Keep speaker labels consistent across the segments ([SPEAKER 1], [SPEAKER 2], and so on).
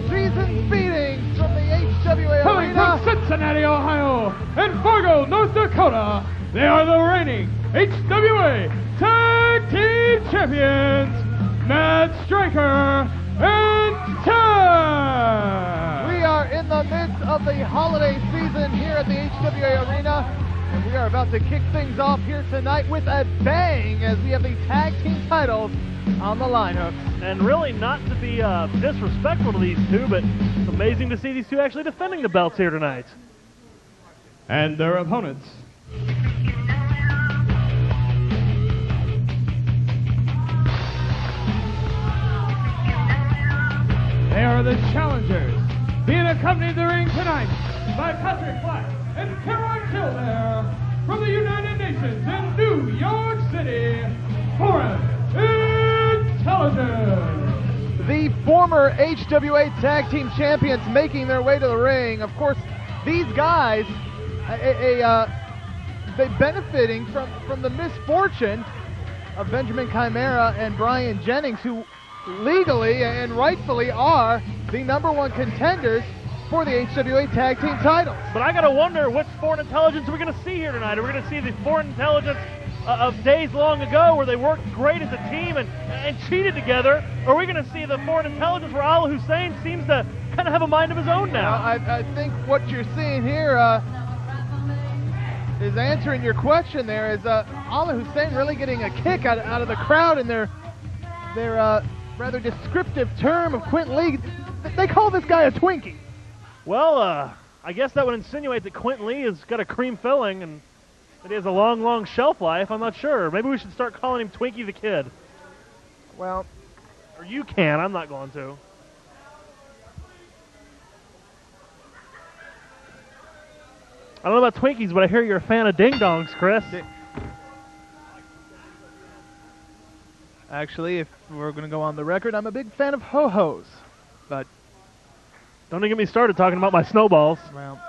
[SPEAKER 1] Season's Beatings from the HWA
[SPEAKER 2] Coming
[SPEAKER 1] Arena.
[SPEAKER 2] from Cincinnati, Ohio, and Fargo, North Dakota, they are the reigning HWA Tag Team Champions, Matt Stryker and Tack.
[SPEAKER 1] We are in the midst of the holiday season here at the HWA Arena, and we are about to kick things off here tonight with a bang as we have the tag team titles on the line hooks.
[SPEAKER 3] And really not to be disrespectful to these two, but it's amazing to see these two actually defending the belts here tonight.
[SPEAKER 2] And their opponents. They are the challengers, being accompanied in the ring tonight by Patrick Black and Cameron Kildare from the United Nations in New York City, Foreign Intelligence.
[SPEAKER 1] The former HWA Tag Team Champions making their way to the ring. Of course, these guys, they benefiting from the misfortune of Benjamin Chimera and Brian Jennings, who legally and rightfully are the #1 contenders for the HWA Tag Team titles.
[SPEAKER 3] But I gotta wonder which Foreign Intelligence we're gonna see here tonight. Are we gonna see the Foreign Intelligence of days long ago where they worked great as a team and cheated together? Or are we gonna see the Foreign Intelligence where Ali Hussein seems to kind of have a mind of his own now?
[SPEAKER 1] I think what you're seeing here is answering your question there. Is Ali Hussein really getting a kick out of the crowd in their rather descriptive term of Quinten Lee? They call this guy a Twinkie.
[SPEAKER 3] Well, I guess that would insinuate that Quinten Lee has got a cream filling and that he has a long, long shelf life. I'm not sure. Maybe we should start calling him Twinkie the Kid.
[SPEAKER 1] Well,
[SPEAKER 3] or you can. I'm not going to. I don't know about Twinkies, but I hear you're a fan of ding-dongs, Chris.
[SPEAKER 1] Actually, if we're going to go on the record, I'm a big fan of ho-hos. But
[SPEAKER 3] don't even get me started talking about my snowballs.
[SPEAKER 1] Well,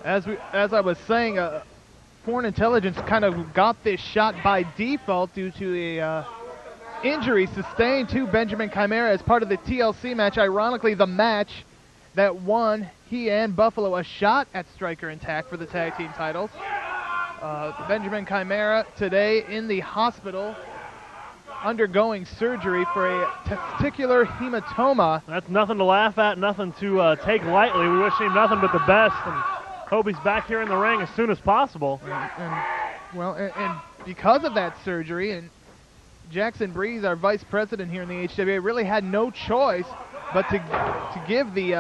[SPEAKER 1] as I was saying, Foreign Intelligence kind of got this shot by default due to a injury sustained to Benjamin Chimera as part of the TLC match. Ironically, the match that won he and Buffalo a shot at Stryker and Tack for the tag team titles. Benjamin Chimera today in the hospital undergoing surgery for a testicular hematoma.
[SPEAKER 3] That's nothing to laugh at, nothing to take lightly. We wish him nothing but the best and hope he's back here in the ring as soon as possible.
[SPEAKER 1] And because of that surgery, and Jackson Breeze, our vice president here in the HWA, really had no choice but to give the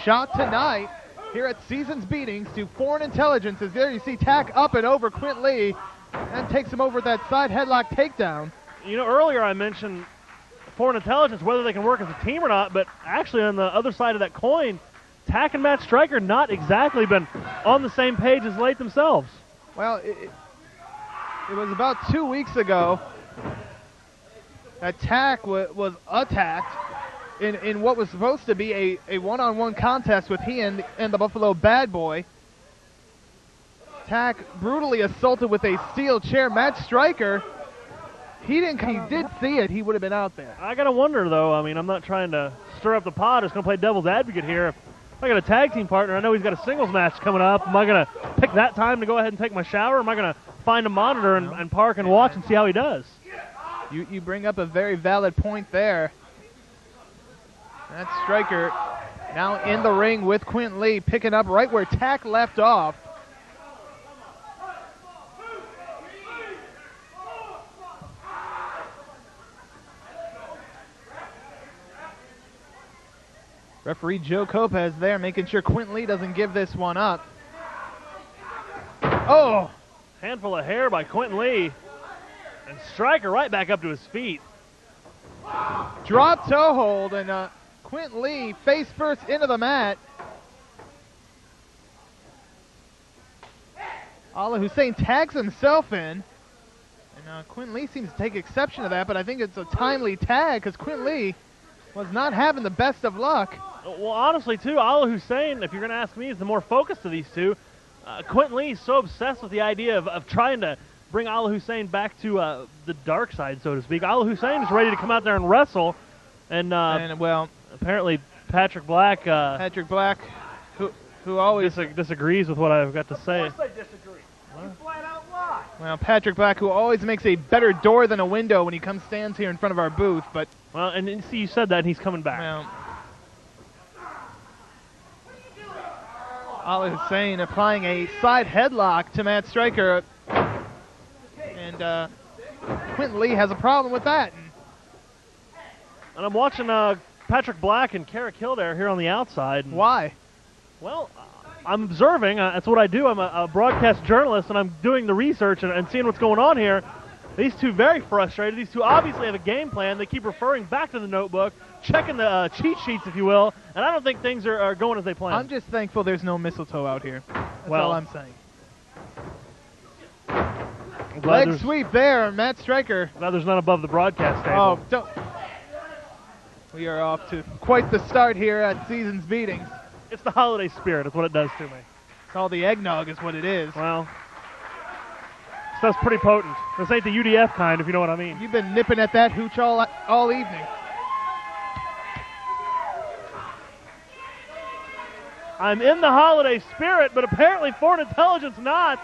[SPEAKER 1] shot tonight here at Season's Beatings to Foreign Intelligence. As there you see Tack up and over Quinten Lee and takes him over that side headlock takedown.
[SPEAKER 3] You know, earlier I mentioned Foreign Intelligence, whether they can work as a team or not, but actually on the other side of that coin, Tack and Matt Stryker not exactly been on the same page as late themselves.
[SPEAKER 1] Well, it was about 2 weeks ago that Tack was attacked in what was supposed to be a one-on-one contest with he and the Buffalo Bad Boy. Tack brutally assaulted with a steel chair. Matt Stryker, he did see it, he would have been out there.
[SPEAKER 3] I gotta wonder though, I mean, I'm not trying to stir up the pot, I'm just gonna play devil's advocate here. If I got a tag team partner, I know he's got a singles match coming up. Am I gonna pick that time to go ahead and take my shower? Or am I gonna find a monitor and park and watch and see how he does?
[SPEAKER 1] You bring up a very valid point there. That's Stryker now in the ring with Quinten Lee, picking up right where Tack left off. Referee Joe Copez there, making sure Quinten Lee doesn't give this one up. Oh!
[SPEAKER 3] Handful of hair by Quinten Lee. And Stryker right back up to his feet.
[SPEAKER 1] Drop toe hold, and Quinten Lee face first into the mat. Ali Hussein tags himself in. And Quinten Lee seems to take exception to that, but I think it's a timely tag because Quinten Lee was not having the best of luck.
[SPEAKER 3] Well, honestly, too, Ali Hussein, if you're going to ask me, is the more focused of these two. Quinten Lee's so obsessed with the idea of trying to bring Allah Hussein back to the dark side, so to speak. Allah Hussein is ready to come out there and wrestle, and
[SPEAKER 1] well,
[SPEAKER 3] apparently Patrick Black.
[SPEAKER 1] Who always
[SPEAKER 3] disagrees with what I've got to say.
[SPEAKER 4] Of course I disagree. You flat out lie.
[SPEAKER 1] Well, Patrick Black, who always makes a better door than a window when he stands here in front of our booth, but
[SPEAKER 3] well, and see, you said that, and he's coming back.
[SPEAKER 1] Well, Allah Hussein applying a side headlock to Matt Stryker, and Quinten Lee has a problem with that.
[SPEAKER 3] And I'm watching Patrick Black and Kara Kildare here on the outside.
[SPEAKER 1] Why?
[SPEAKER 3] Well, I'm observing. That's what I do. I'm a broadcast journalist, and I'm doing the research and seeing what's going on here. These two very frustrated. These two obviously have a game plan. They keep referring back to the notebook, checking the cheat sheets, if you will, and I don't think things are going as they planned.
[SPEAKER 1] I'm just thankful there's no mistletoe out here. That's all I'm saying. Leg sweep there, Matt Stryker.
[SPEAKER 3] Glad there's none above the broadcast table.
[SPEAKER 1] Oh, don't. We are off to quite the start here at Season's Beatings.
[SPEAKER 3] It's the holiday spirit. That's what it does to me.
[SPEAKER 1] It's all the eggnog is what it is.
[SPEAKER 3] Well, stuff's pretty potent. This ain't the UDF kind, if you know what I mean.
[SPEAKER 1] You've been nipping at that hooch all evening.
[SPEAKER 3] I'm in the holiday spirit, but apparently Foreign Intelligence not.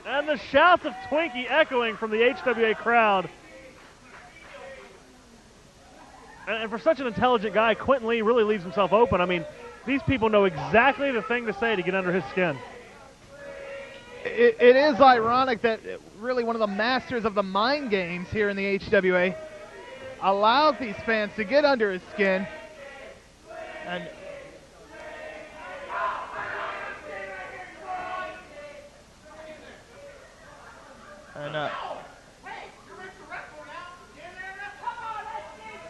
[SPEAKER 3] And the shouts of Twinkie echoing from the HWA crowd. And for such an intelligent guy, Quinten Lee really leaves himself open. I mean, these people know exactly the thing to say to get under his skin.
[SPEAKER 1] It is ironic that really one of the masters of the mind games here in the HWA allows these fans to get under his skin.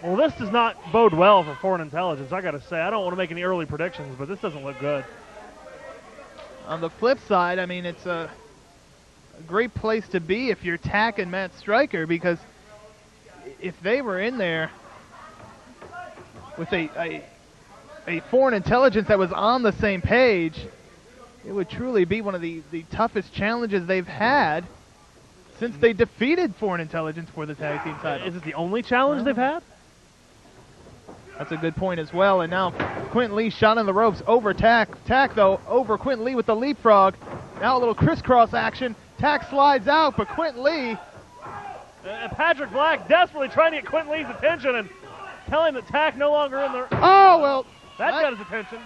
[SPEAKER 3] Well, this does not bode well for Foreign Intelligence, I got to say. I don't want to make any early predictions, but this doesn't look good.
[SPEAKER 1] On the flip side, I mean, it's a great place to be if you're Tack and Matt Stryker, because if they were in there with a Foreign Intelligence that was on the same page, it would truly be one of the toughest challenges they've had since they defeated Foreign Intelligence for the tag team title.
[SPEAKER 3] Is it the only challenge they've had?
[SPEAKER 1] That's a good point as well. And now Quinten Lee shot on the ropes over Tack. Tack, though, over Quinten Lee with the leapfrog. Now a little crisscross action. Tack slides out, but Quinten Lee.
[SPEAKER 3] And Patrick Black desperately trying to get Quinten Lee's attention and telling that Tack no longer in the...
[SPEAKER 1] Oh, well.
[SPEAKER 3] That got his attention.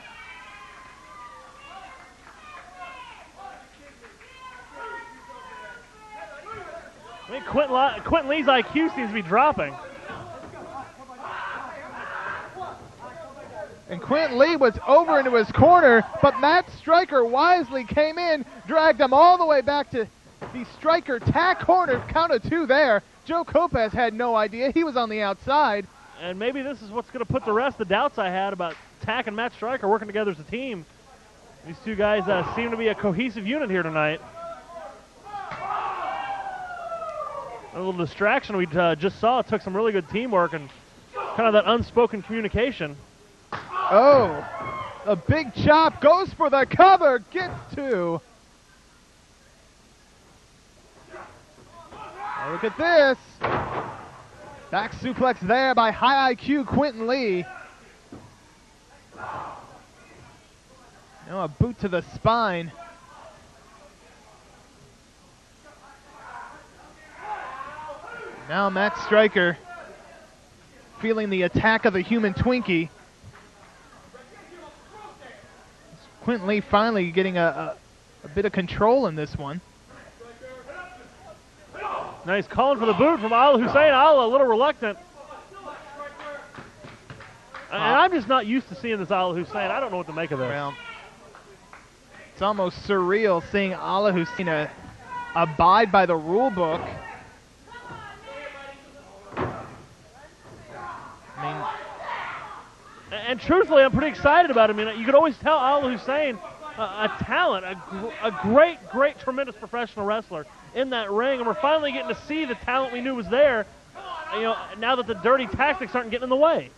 [SPEAKER 3] I mean, Quinten Lee's IQ seems to be dropping.
[SPEAKER 1] And Quinten Lee was over into his corner, but Matt Stryker wisely came in, dragged him all the way back to the Stryker Tack corner. Count of two there. Joe Kopez had no idea. He was on the outside.
[SPEAKER 3] And maybe this is what's going to put to rest the doubts I had about Tack and Matt Stryker working together as a team. These two guys seem to be a cohesive unit here tonight. A little distraction we just saw. It took some really good teamwork and kind of that unspoken communication.
[SPEAKER 1] Oh, a big chop, goes for the cover, gets two. Oh, look at this. Back suplex there by high IQ Quinten Lee. Now a boot to the spine. Now Matt Stryker feeling the attack of the human Twinkie. Quinten Lee finally getting a bit of control in this one.
[SPEAKER 3] Nice calling for the boot from Allah Hussein. Allah a little reluctant. And I'm just not used to seeing this Allah Hussein. I don't know what to make of this.
[SPEAKER 1] Well, it's almost surreal seeing Allah Hussein abide by the rule book. I mean,
[SPEAKER 3] and truthfully, I'm pretty excited about him. I mean, you could always tell Allah Hussein, a talent, a great, tremendous professional wrestler in that ring, and we're finally getting to see the talent we knew was there. You know, now that the dirty tactics aren't getting in the way.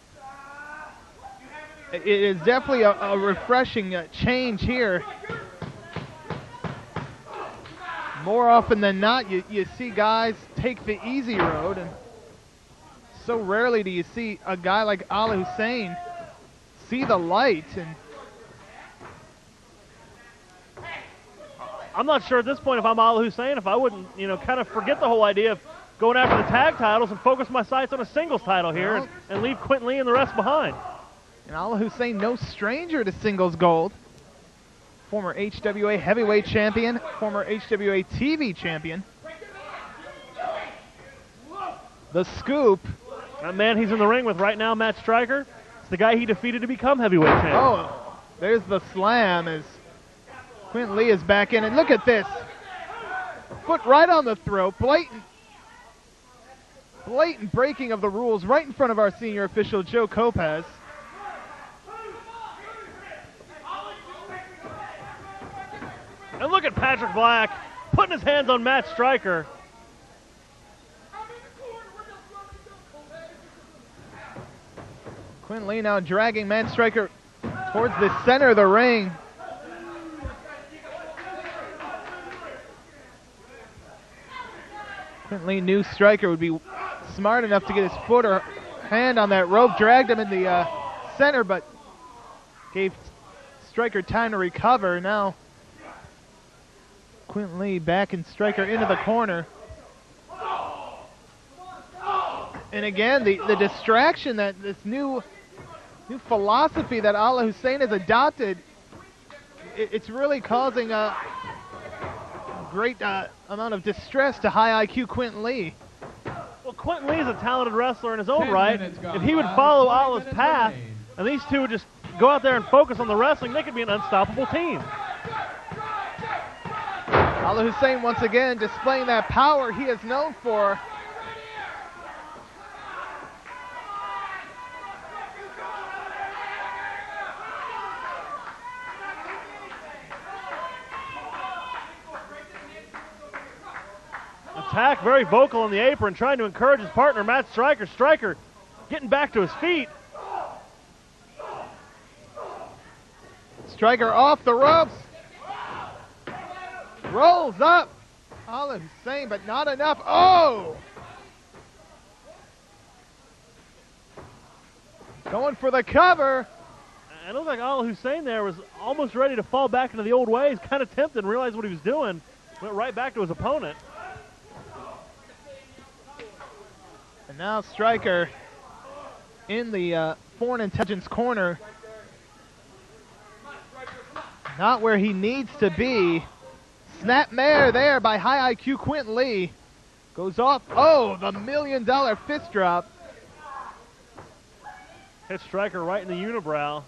[SPEAKER 1] It is definitely a refreshing change here. More often than not, you see guys take the easy road, and so rarely do you see a guy like Ali Hussein see the light. And
[SPEAKER 3] I'm not sure at this point if I'm Ali Hussein, if I wouldn't, kind of forget the whole idea of going after the tag titles and focus my sights on a singles title here and leave Quinten Lee and the rest behind.
[SPEAKER 1] And Ali Hussein, no stranger to singles gold. Former HWA heavyweight champion, former HWA TV champion. The scoop.
[SPEAKER 3] That man he's in the ring with right now, Matt Stryker, it's the guy he defeated to become heavyweight champion.
[SPEAKER 1] Oh, there's the slam as Quinten Lee is back in. And look at this. Foot right on the throat. Blatant breaking of the rules right in front of our senior official, Joe Kopaz.
[SPEAKER 3] And look at Patrick Black putting his hands on Matt Stryker.
[SPEAKER 1] Quinten Lee now dragging Matt Stryker towards the center of the ring. Quinten Lee knew Stryker would be smart enough to get his foot or hand on that rope, dragged him in the center, but gave Stryker time to recover. Now Quinten Lee backing Stryker into the corner. And again, the distraction that this new philosophy that Ali Hussein has adopted, it's really causing a great amount of distress to high IQ Quinten Lee.
[SPEAKER 3] Well, Quinten Lee is a talented wrestler in his own right. If he would follow Ali's path, and these two would just go out there and focus on the wrestling, they could be an unstoppable team.
[SPEAKER 1] Ali Hussein once again displaying that power he is known for.
[SPEAKER 3] Tack very vocal on the apron, trying to encourage his partner, Matt Stryker. Stryker getting back to his feet.
[SPEAKER 1] Stryker off the ropes. Rolls up. Ali Hussein, but not enough. Oh! Going for the cover.
[SPEAKER 3] It looked like Ali Hussein there was almost ready to fall back into the old ways, kind of tempted and realized what he was doing. Went right back to his opponent.
[SPEAKER 1] And now Stryker in the Foreign Intelligence corner. Not where he needs to be. Snapmare there by high IQ Quinten Lee. Goes off. Oh, the $1 million fist drop.
[SPEAKER 3] Hit Stryker right in the unibrow.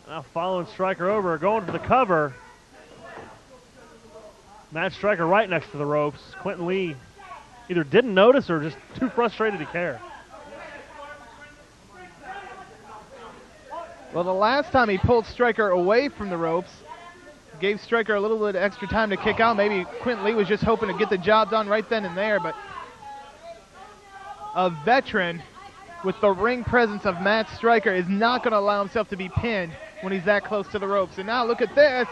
[SPEAKER 3] Now following Stryker over, going for the cover. Matt Stryker right next to the ropes. Quinten Lee either didn't notice or just too frustrated to care.
[SPEAKER 1] Well, the last time he pulled Stryker away from the ropes, gave Stryker a little bit of extra time to kick out. Maybe Quinten Lee was just hoping to get the job done right then and there, but a veteran with the ring presence of Matt Stryker is not going to allow himself to be pinned when he's that close to the ropes. And now look at this.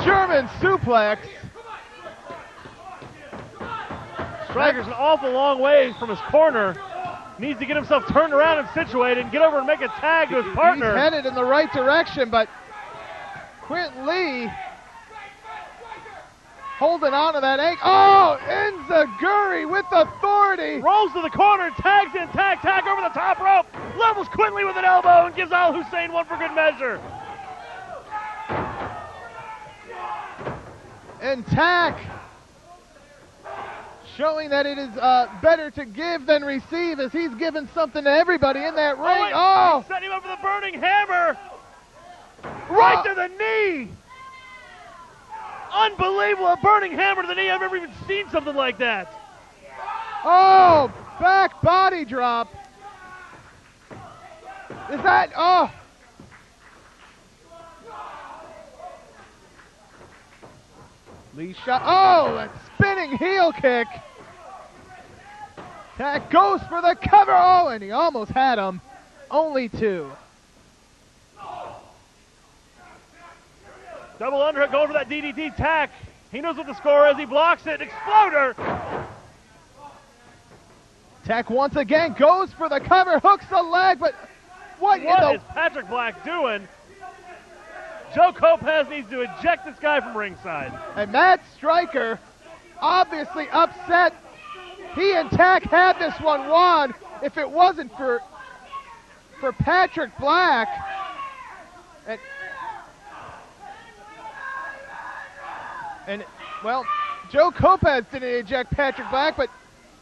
[SPEAKER 1] German suplex.
[SPEAKER 3] Stryker's an awful long way from his corner. Needs to get himself turned around and situated and get over and make a tag to his partner.
[SPEAKER 1] He's headed in the right direction, but Quinten Lee holding on to that ankle. Oh, Enziguri with authority.
[SPEAKER 3] Rolls to the corner, tags in, tag over the top rope. Levels Quinten Lee with an elbow and gives Ali Hussein one for good measure.
[SPEAKER 1] And Tack showing that it is better to give than receive, as he's given something to everybody in that ring.
[SPEAKER 3] Oh! Setting him up for the burning hammer. Right to the knee. Unbelievable, a burning hammer to the knee. I've never even seen something like that.
[SPEAKER 1] Oh, back body drop. Is that, oh. Lee shot, oh, that spinning heel kick. Tack goes for the cover, oh, and he almost had him. only 2.
[SPEAKER 3] Double underhook going for that DDT. Tack. He knows what the score is. He blocks it. Exploder.
[SPEAKER 1] Tack once again goes for the cover, hooks the leg, but what
[SPEAKER 3] is Patrick Black doing? Joe Kopaz needs to eject this guy from ringside.
[SPEAKER 1] And Matt Stryker, obviously upset. He and Tack had this one won. If it wasn't for Patrick Black. And well, Joe Kopaz didn't eject Patrick Black, but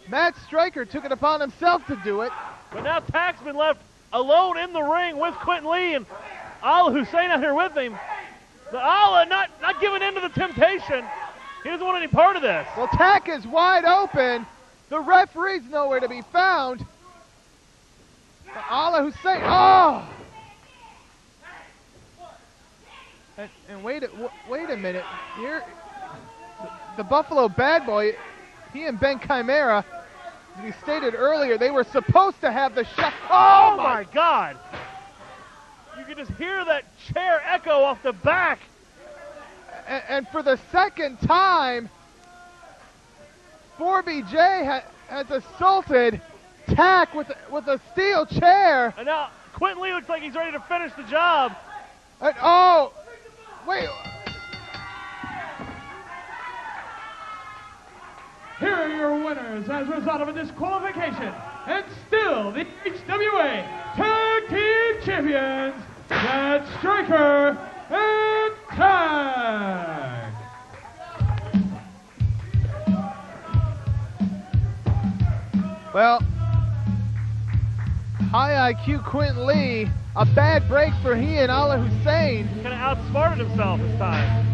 [SPEAKER 1] Matt Stryker took it upon himself to do it.
[SPEAKER 3] But now Tack's been left alone in the ring with Quinten Lee and Al Hussein out here with him. The Allah not giving in to the temptation. He doesn't want any part of this.
[SPEAKER 1] Well, Tack is wide open. The referee's nowhere to be found. Allah Hussein, oh! And wait a minute. Here, the Buffalo Bad Boy, he and Ben Chimera, as we stated earlier, they were supposed to have the shot.
[SPEAKER 3] Oh my God! You can just hear that chair echo off the back.
[SPEAKER 1] And for the second time, 4BJ has assaulted Tack with a steel chair.
[SPEAKER 3] And now Quinten Lee looks like he's ready to finish the job.
[SPEAKER 1] And oh, wait.
[SPEAKER 2] Here are your winners as a result of a disqualification, and still the HWA Tag Team Champions, that's Stryker and Tack.
[SPEAKER 1] Well, high IQ Quinten Lee, a bad break for he and Allah Hussein.
[SPEAKER 3] Kind of outsmarted himself this time.